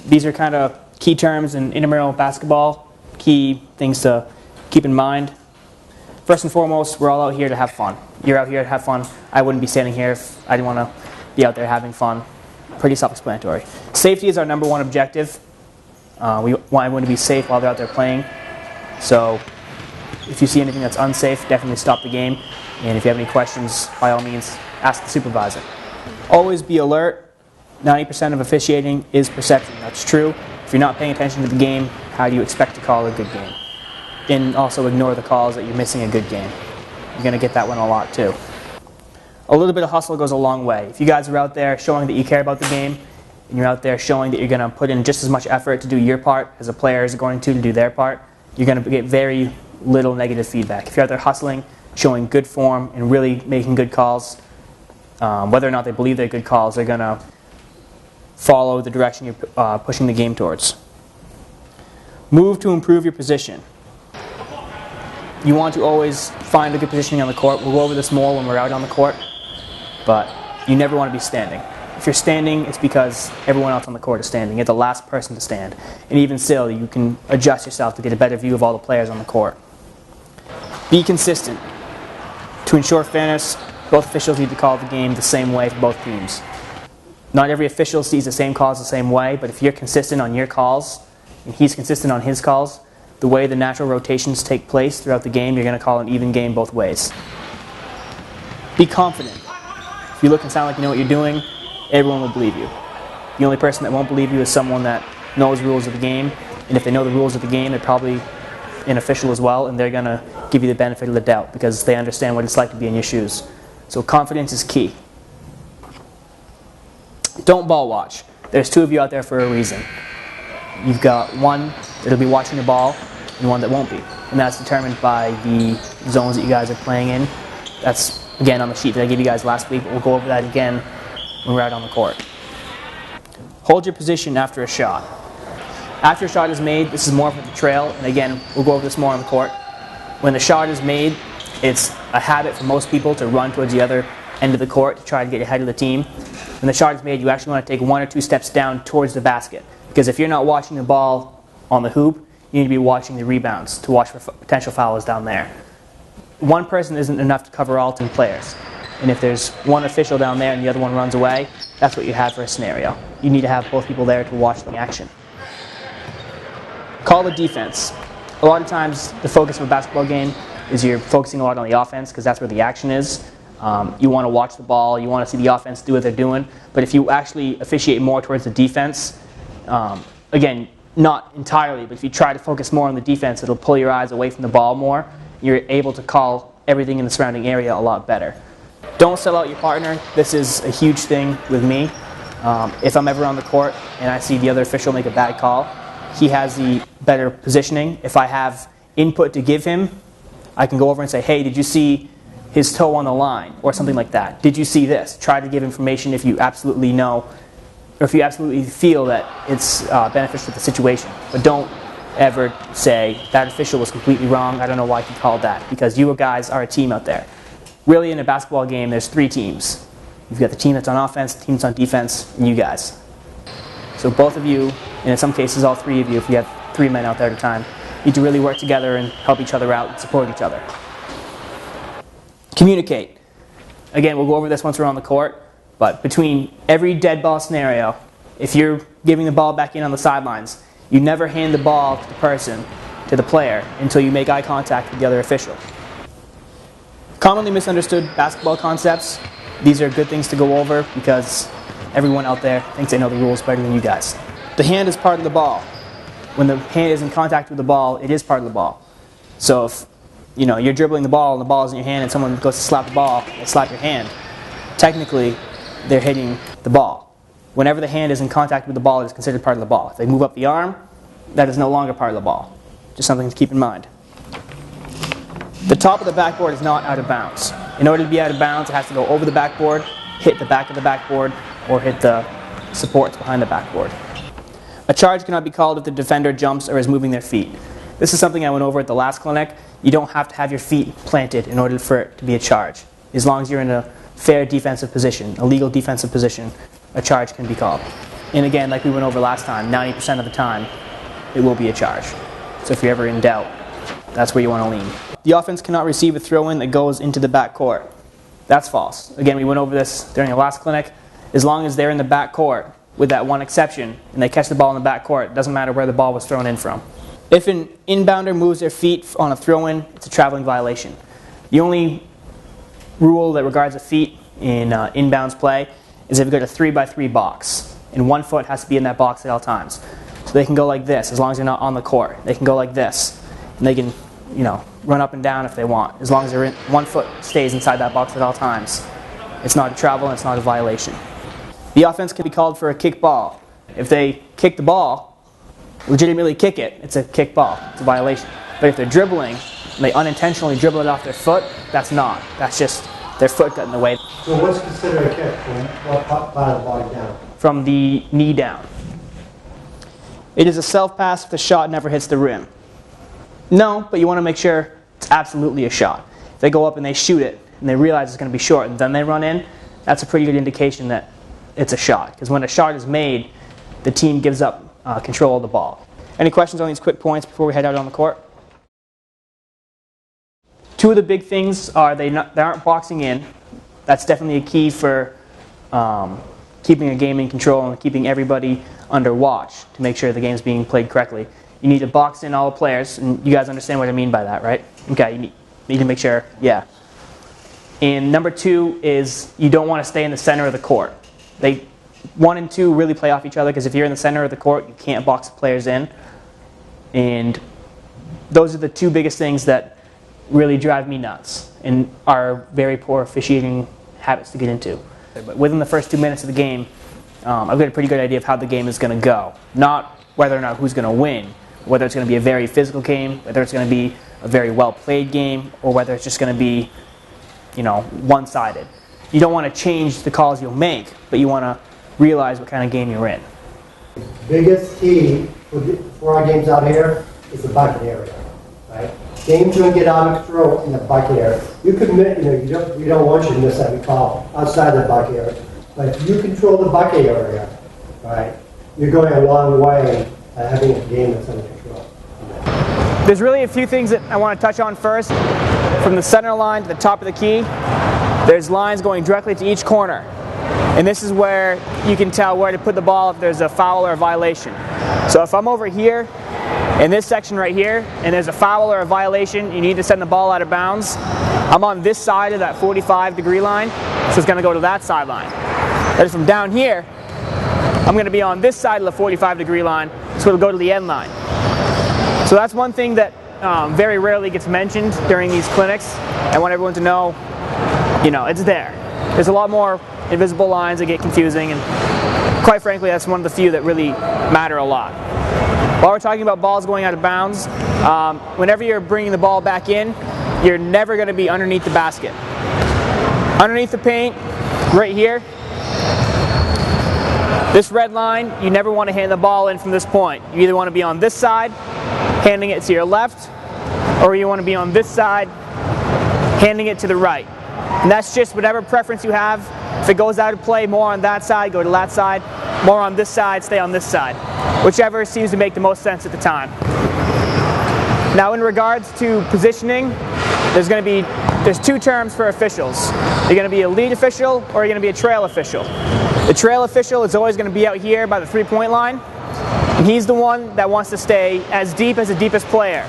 These are kind of key terms in intramural basketball, key things to keep in mind. First and foremost, we're all out here to have fun. You're out here to have fun. I wouldn't be standing here if I didn't want to be out there having fun. Pretty self-explanatory. Safety is our number one objective. We want everyone to be safe while they're out there playing. So if you see anything that's unsafe, definitely stop the game. And if you have any questions, by all means, ask the supervisor. Always be alert. 90% of officiating is perception. That's true. If you're not paying attention to the game, how do you expect to call a good game? And also ignore the calls that you're missing a good game. You're going to get that one a lot too. A little bit of hustle goes a long way. If you guys are out there showing that you care about the game, and you're out there showing that you're going to put in just as much effort to do your part as a player is going to do their part, you're going to get very little negative feedback. If you're out there hustling, showing good form, and really making good calls, whether or not they believe they're good calls, they're going to follow the direction you're pushing the game towards. Move to improve your position. You want to always find a good positioning on the court. We'll go over this more when we're out on the court, but you never want to be standing. If you're standing, it's because everyone else on the court is standing. You're the last person to stand. And even still, you can adjust yourself to get a better view of all the players on the court. Be consistent. To ensure fairness, both officials need to call the game the same way for both teams. Not every official sees the same calls the same way, but if you're consistent on your calls, and he's consistent on his calls, the way the natural rotations take place throughout the game, you're going to call an even game both ways. Be confident. If you look and sound like you know what you're doing, everyone will believe you. The only person that won't believe you is someone that knows the rules of the game, and if they know the rules of the game, they're probably an official as well, and they're going to give you the benefit of the doubt because they understand what it's like to be in your shoes. So confidence is key. Don't ball watch. There's two of you out there for a reason. You've got one that'll be watching the ball and one that won't be. And that's determined by the zones that you guys are playing in. That's, again, on the sheet that I gave you guys last week. We'll go over that again when we're out on the court. Hold your position after a shot. After a shot is made, this is more for the trail. And again, we'll go over this more on the court. When the shot is made, it's a habit for most people to run towards the other end of the court to try to get ahead of the team. When the shot is made, you actually want to take 1 or 2 steps down towards the basket. Because if you're not watching the ball on the hoop, you need to be watching the rebounds to watch for potential fouls down there. One person isn't enough to cover all 10 players. And if there's one official down there and the other one runs away, that's what you have for a scenario. You need to have both people there to watch the action. Call the defense. A lot of times the focus of a basketball game is you're focusing a lot on the offense because that's where the action is. You want to watch the ball, you want to see the offense do what they're doing. But if you actually officiate more towards the defense, again, not entirely, but if you try to focus more on the defense, it'll pull your eyes away from the ball more. You're able to call everything in the surrounding area a lot better. Don't sell out your partner. This is a huge thing with me. If I'm ever on the court and I see the other official make a bad call, he has the better positioning. If I have input to give him, I can go over and say, hey, did you see his toe on the line, or something like that? Did you see this? Try to give information if you absolutely know, or if you absolutely feel that it's beneficial to the situation. But don't ever say, that official was completely wrong, I don't know why he called that, because you guys are a team out there. Really, in a basketball game, there's 3 teams. You've got the team that's on offense, the team that's on defense, and you guys. So both of you, and in some cases all 3 of you, if you have 3 men out there at a time, need to really work together and help each other out and support each other. Communicate. Again, we'll go over this once we're on the court, but between every dead ball scenario, if you're giving the ball back in on the sidelines, you never hand the ball to the person, to the player, until you make eye contact with the other official. Commonly misunderstood basketball concepts. These are good things to go over because everyone out there thinks they know the rules better than you guys. The hand is part of the ball. When the hand is in contact with the ball, it is part of the ball. So if you're dribbling the ball and the ball is in your hand and someone goes to slap the ball, they slap your hand, technically they're hitting the ball. Whenever the hand is in contact with the ball, it is considered part of the ball. If they move up the arm, that is no longer part of the ball. Just something to keep in mind. The top of the backboard is not out of bounds. In order to be out of bounds, it has to go over the backboard, hit the back of the backboard, or hit the supports behind the backboard. A charge cannot be called if the defender jumps or is moving their feet. This is something I went over at the last clinic. You don't have to have your feet planted in order for it to be a charge. As long as you're in a fair defensive position, a legal defensive position, a charge can be called. And again, like we went over last time, 90% of the time, it will be a charge. So if you're ever in doubt, that's where you want to lean. The offense cannot receive a throw-in that goes into the back court. That's false. Again, we went over this during the last clinic. As long as they're in the back court, with that one exception, and they catch the ball in the back court, it doesn't matter where the ball was thrown in from. If an inbounder moves their feet on a throw-in, it's a traveling violation. The only rule that regards a feet in inbounds play is if you've got a 3x3 box, and 1 foot has to be in that box at all times. So they can go like this as long as they're not on the court. They can go like this, and they can, run up and down if they want, as long as 1 foot stays inside that box at all times. It's not a travel and it's not a violation. The offense can be called for a kickball. If they kick the ball, legitimately kick it, it's a kickball. It's a violation. But if they're dribbling and they unintentionally dribble it off their foot, that's not. That's just their foot got in the way. So what's considered a kick? From what part of the body down? From the knee down. It is a self-pass if the shot never hits the rim. No, but you want to make sure it's absolutely a shot. If they go up and they shoot it and they realize it's going to be short and then they run in, that's a pretty good indication that it's a shot. Because when a shot is made, the team gives up control of the ball. Any questions on these quick points before we head out on the court? Two of the big things are they aren't boxing in. That's definitely a key for keeping a game in control and keeping everybody under watch to make sure the game's being played correctly. You need to box in all the players, and you guys understand what I mean by that, right? Okay, you need to make sure, yeah. And number 2 is you don't want to stay in the center of the court. 1 and 2 really play off each other because if you're in the center of the court, you can't box the players in. And those are the 2 biggest things that really drive me nuts and are very poor officiating habits to get into. But within the first 2 minutes of the game, I've got a pretty good idea of how the game is going to go. Not whether or not who's going to win, whether it's going to be a very physical game, whether it's going to be a very well-played game, or whether it's just going to be, one-sided. You don't want to change the calls you'll make, but you want to realize what kind of game you're in. The biggest key for our games out here is the bucket area, right? Games don't get out of control in the bucket area. You commit, we don't want you to miss that we call outside the bucket area. But if you control the bucket area, right, you're going a long way having a game that's under control. There's really a few things that I want to touch on first. From the center line to the top of the key, there's lines going directly to each corner. And this is where you can tell where to put the ball if there's a foul or a violation. So if I'm over here, in this section right here, and there's a foul or a violation, you need to send the ball out of bounds, I'm on this side of that 45-degree line, so it's going to go to that sideline. But from down here, I'm going to be on this side of the 45-degree line, so it'll go to the end line. So that's one thing that very rarely gets mentioned during these clinics. I want everyone to know, it's there. There's a lot more invisible lines that get confusing, and quite frankly, that's one of the few that really matter a lot. While we're talking about balls going out of bounds, whenever you're bringing the ball back in, you're never going to be underneath the basket. Underneath the paint, right here, this red line, you never want to hand the ball in from this point. You either want to be on this side, handing it to your left, or you want to be on this side, handing it to the right. And that's just whatever preference you have. If it goes out of play, more on that side, go to that side. More on this side, stay on this side. Whichever seems to make the most sense at the time. Now in regards to positioning, there's 2 terms for officials. You're going to be a lead official or you're going to be a trail official. The trail official is always going to be out here by the 3-point line. And he's the one that wants to stay as deep as the deepest player.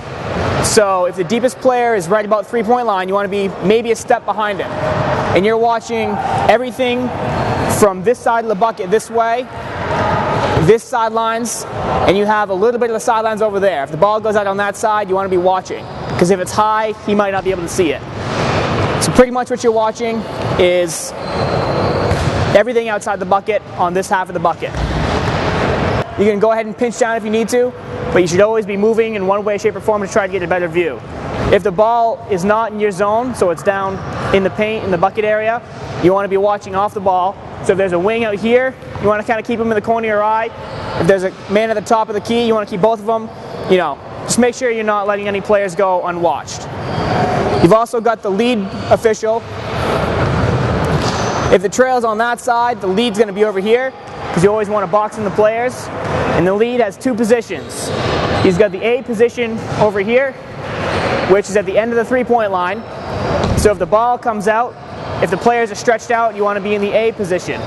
So if the deepest player is right about the 3-point line, you want to be maybe a step behind him. And you're watching everything from this side of the bucket this way, this sidelines, and you have a little bit of the sidelines over there. If the ball goes out on that side, you want to be watching. Because if it's high, he might not be able to see it. So pretty much what you're watching is everything outside the bucket on this half of the bucket. You can go ahead and pinch down if you need to, but you should always be moving in one way, shape, or form to try to get a better view. If the ball is not in your zone, so it's down in the paint, in the bucket area, you want to be watching off the ball. So if there's a wing out here, you want to kind of keep them in the corner of your eye. If there's a man at the top of the key, you want to keep both of them. Just make sure you're not letting any players go unwatched. You've also got the lead official. If the trail's on that side, the lead's going to be over here. because you always want to box in the players. And the lead has 2 positions. He's got the A position over here, which is at the end of the 3-point line. So if the ball comes out, if the players are stretched out, you want to be in the A position.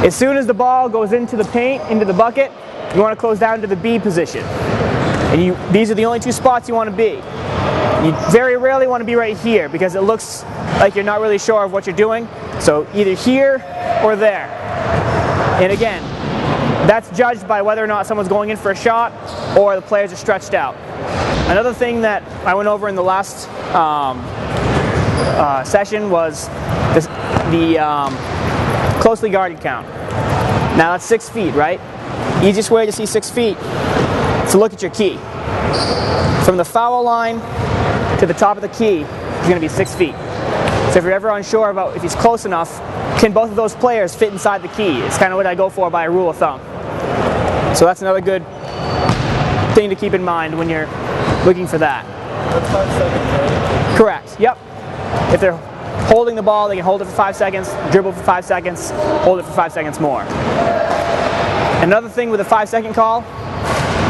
As soon as the ball goes into the paint, into the bucket, you want to close down to the B position. And these are the only 2 spots you want to be. You very rarely want to be right here because it looks like you're not really sure of what you're doing. So either here or there. And again, that's judged by whether or not someone's going in for a shot or the players are stretched out. Another thing that I went over in the last session was the closely guarded count. Now that's 6 feet, right? Easiest way to see 6 feet is to look at your key. From the foul line to the top of the key is going to be 6 feet. So if you're ever unsure about if he's close enough, can both of those players fit inside the key? It's kind of what I go for by a rule of thumb. So that's another good thing to keep in mind when you're looking for that. That's 5 seconds, right? Correct, yep. If they're holding the ball, they can hold it for 5 seconds, dribble for 5 seconds, hold it for 5 seconds more. Another thing with a 5-second call,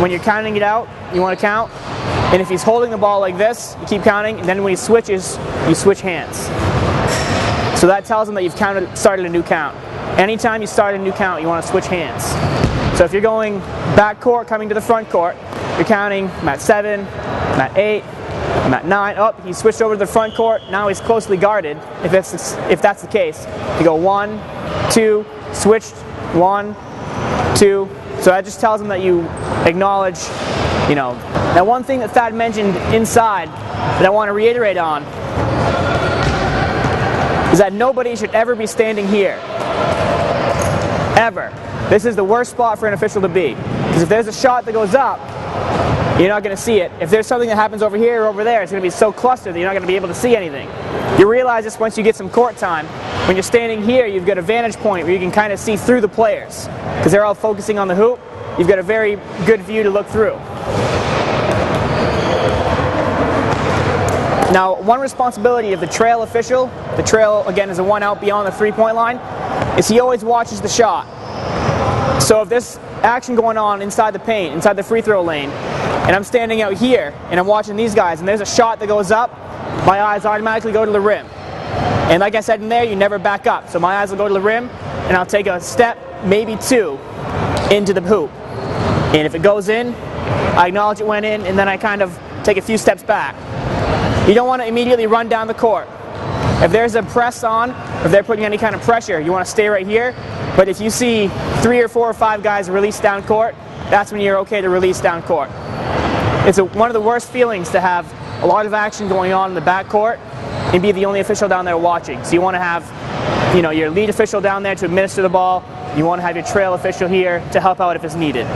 when you're counting it out, you want to count. And if he's holding the ball like this, you keep counting, and then when he switches, you switch hands. So that tells him that you've started a new count. Anytime you start a new count, you want to switch hands. So if you're going back court, coming to the front court, you're counting, I'm at 7, I'm at 8, I'm at 9. Oh, he switched over to the front court. Now he's closely guarded. If that's the case, you go 1, 2, switched, 1, 2. So that just tells him that you acknowledge, you know. Now one thing that Thad mentioned inside that I want to reiterate on is that nobody should ever be standing here. Ever. This is the worst spot for an official to be. Because if there's a shot that goes up, you're not going to see it. If there's something that happens over here or over there, it's going to be so clustered that you're not going to be able to see anything. You realize this once you get some court time. When you're standing here, you've got a vantage point where you can kind of see through the players. Because they're all focusing on the hoop. You've got a very good view to look through. Now, one responsibility of the trail official, the trail again is a 1 out beyond the 3-point line, is he always watches the shot. So if there's action going on inside the paint, inside the free throw lane, and I'm standing out here and I'm watching these guys and there's a shot that goes up, my eyes automatically go to the rim. And like I said in there, you never back up. So my eyes will go to the rim and I'll take a step, maybe 2, into the hoop. And if it goes in, I acknowledge it went in and then I kind of take a few steps back. You don't want to immediately run down the court. If there's a press on, or if they're putting any kind of pressure, you want to stay right here. But if you see 3 or 4 or 5 guys release down court, that's when you're okay to release down court. It's one of the worst feelings to have a lot of action going on in the back court and be the only official down there watching. So you want to have, you know, your lead official down there to administer the ball. You want to have your trail official here to help out if it's needed.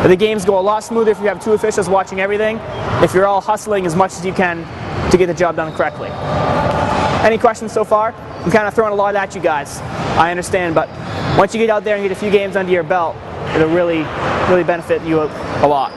But the games go a lot smoother if you have 2 officials watching everything, if you're all hustling as much as you can to get the job done correctly. Any questions so far? I'm kind of throwing a lot at you guys. I understand, but once you get out there and get a few games under your belt, it'll really benefit you a lot.